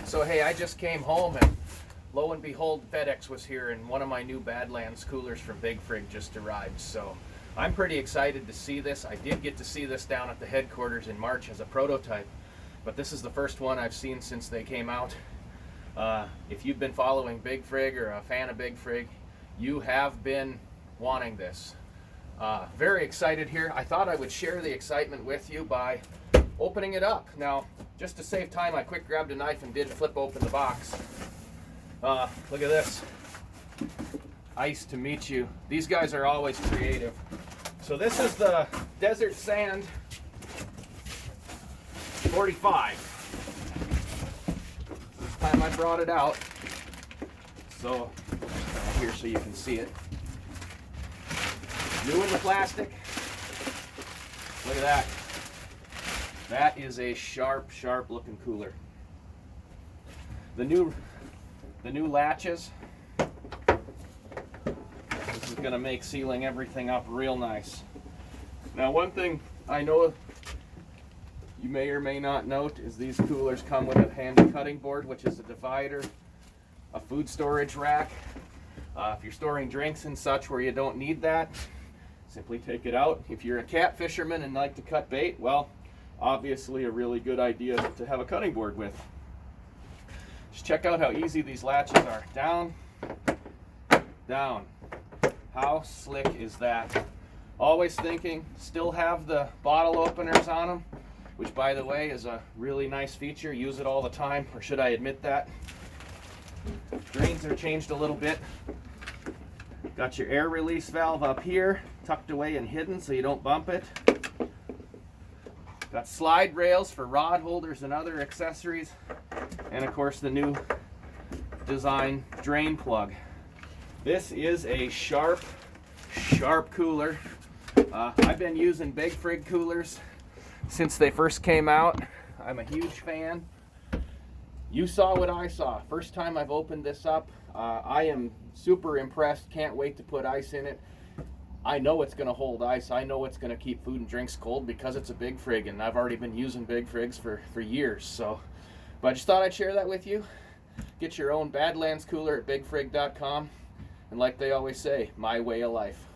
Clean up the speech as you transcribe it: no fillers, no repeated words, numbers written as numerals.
So hey, I just came home and lo and behold, FedEx was here and one of my new Badlands coolers from Big Frig just arrived. So I'm pretty excited to see this. I did get to see this down at the headquarters in March as a prototype, but this is the first one I've seen since they came out. If you've been following Big Frig or a fan of Big Frig, you have been wanting this. Very excited here. I thought I would share the excitement with you by opening it up. Now, just to save time, I quick grabbed a knife and did flip open the box. Look at this. Ice to meet you. These guys are always creative. So this is the Desert Sand 45. This time I brought it out. So, here so you can see it. New in the plastic. Look at that. That is a sharp looking cooler. The new latches. This is going to make sealing everything up real nice. Now, one thing I know you may or may not note is these coolers come with a handy cutting board, which is a divider, a food storage rack. If you're storing drinks and such where you don't need that, simply take it out. If you're a cat fisherman and like to cut bait, well, obviously a really good idea to have a cutting board with. Just check out how easy these latches are. Down, down. How slick is that? Always thinking, still have the bottle openers on them, which by the way is a really nice feature. Use it all the time, or should I admit that? Drains are changed a little bit. Got your air release valve up here, tucked away and hidden so you don't bump it. Got slide rails for rod holders and other accessories. And of course the new design drain plug. This is a sharp cooler. I've been using Big Frig coolers since they first came out. I'm a huge fan. You saw what I saw. First time I've opened this up. I am super impressed. Can't wait to put ice in it. I know it's going to hold ice. I know it's going to keep food and drinks cold because it's a Big Frig, and I've already been using Big Frigs for years. So, but I just thought I'd share that with you. Get your own Badlands Cooler at bigfrig.com. And like they always say, my way of life.